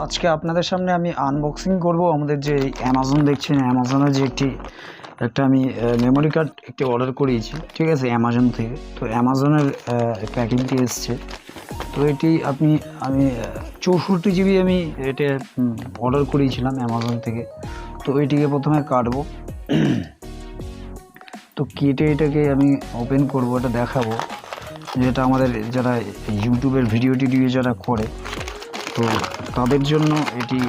আজকে আপনাদের সামনে আমি আনবক্সিং করব আমাদের যে অ্যামাজন দেখছেন, অ্যামাজনের যে একটা আমি মেমোরি কার্ড একটি অর্ডার করিয়েছি, ঠিক আছে, অ্যামাজন থেকে। তো অ্যামাজনের প্যাকিংটি এসছে। তো এটি আমি 64 জিবি আমি এটা অর্ডার করিয়েছিলাম অ্যামাজন থেকে। তো এটিকে প্রথমে কাটবো, তো কেটে এটাকে আমি ওপেন করব, এটা দেখাবো যেটা আমাদের যারা ইউটিউবের ভিডিও টিডিও যারা করে, তো তাদের জন্য এটি।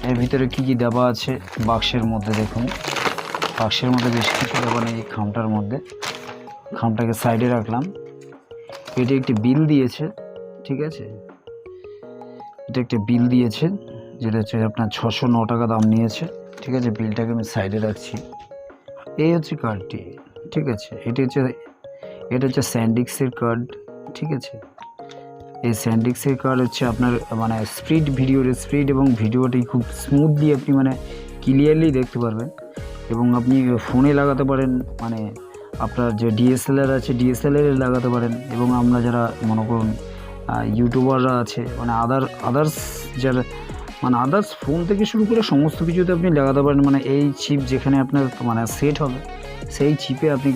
এর ভিতরে কী কী দেওয়া আছে বাক্সের মধ্যে দেখুন, বাক্সের মধ্যে বেশ কিছু দেওয়া নেই। এই খামটার মধ্যে, খামটাকে সাইডে রাখলাম। এটি একটি বিল দিয়েছে, ঠিক আছে, এটা একটা বিল দিয়েছে যেটা হচ্ছে আপনার 609 টাকা দাম নিয়েছে, ঠিক আছে। বিলটাকে আমি সাইডে রাখছি। এই হচ্ছে কার্ডটি, ঠিক আছে। এটা হচ্ছে স্যান্ডিক্সের কার্ড, ঠিক আছে। এই স্যান্ডিক্সের কার্ড হচ্ছে আপনার মানে স্পিড এবং ভিডিওটি খুব স্মুথলি আপনি মানে ক্লিয়ারলি দেখতে পারবেন। এবং আপনি ফোনে লাগাতে পারেন, মানে আপনার যে ডিএসএলআর আছে ডিএসএলআরে লাগাতে পারেন। এবং আমরা যারা মনে করুন ইউটিউবাররা আছে, মানে আদার্স যারা মানে আদার্স ফোন থেকে শুরু করে সমস্ত কিছুতে আপনি লাগাতে পারেন। মানে এই চিপ যেখানে আপনার মানে সেট হবে, সেই চিপে আপনি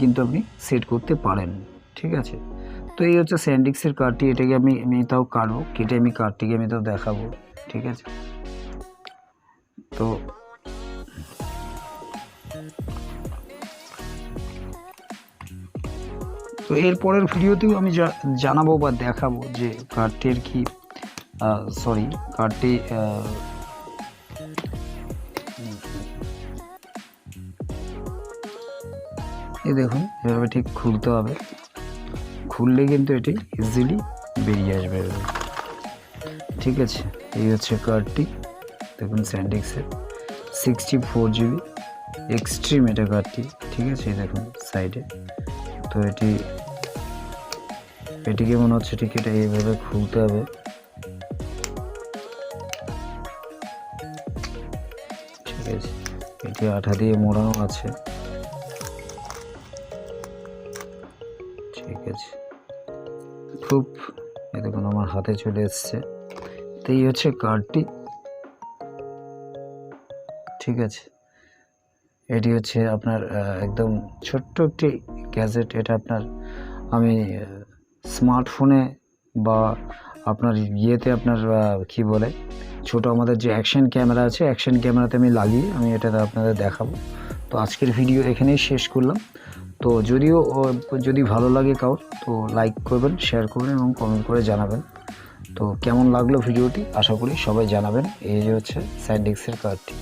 কিন্তু আপনি সেট করতে পারেন, ঠিক আছে। তো এই হচ্ছে স্যান্ডিক্সের কার্ডটি। এটাকে আমি তাও কাটবো, কেটে আমি কার্ডটিকে আমি তাও দেখাবো, ঠিক আছে। তো এরপরের ভিডিওতেও আমি জানাবো বা দেখাবো যে কার্ডটির কি কার্ডটি এই দেখুন, এভাবে ঠিক খুলতে হবে। খুললে কিন্তু এটি ইজিলি বেরিয়ে আসবে, ঠিক আছে। এই হচ্ছে কার্ডটি, দেখুন স্যান্ডিক্সের 64 জিবি এক্সট্রিম এটা কার্ডটি, ঠিক আছে। দেখুন সাইডে। তো এটিকে মনে হচ্ছে ঠিক এটা এইভাবে খুলতে হবে, ঠিক আছে। এটি আঠা দিয়ে মোড়ানো আছে, ঠিক আছে। খুব দেখুন আমার হাতে চলে এসছে। তো এই হচ্ছে কার্ডটি, ঠিক আছে। এটি হচ্ছে আপনার একদম ছোট্ট একটি গ্যাজেট। এটা আপনার আমি স্মার্টফোনে বা আপনার ইয়েতে আপনার কি বলে ছোট আমাদের যে অ্যাকশন ক্যামেরা আছে, অ্যাকশন ক্যামেরাতে আমি লাগিয়ে আমি এটা আপনাদের দেখাবো। তো আজকের ভিডিও এখানেই শেষ করলাম। তো যদি ভালো লাগে কারোর, তো লাইক করবেন, শেয়ার করবেন এবং কমেন্ট করে জানাবেন। তো কেমন লাগলো ভিডিওটি আশা করি সবাই জানাবেন। এই যে হচ্ছে স্যান্ডিক্সের কার্ডটি।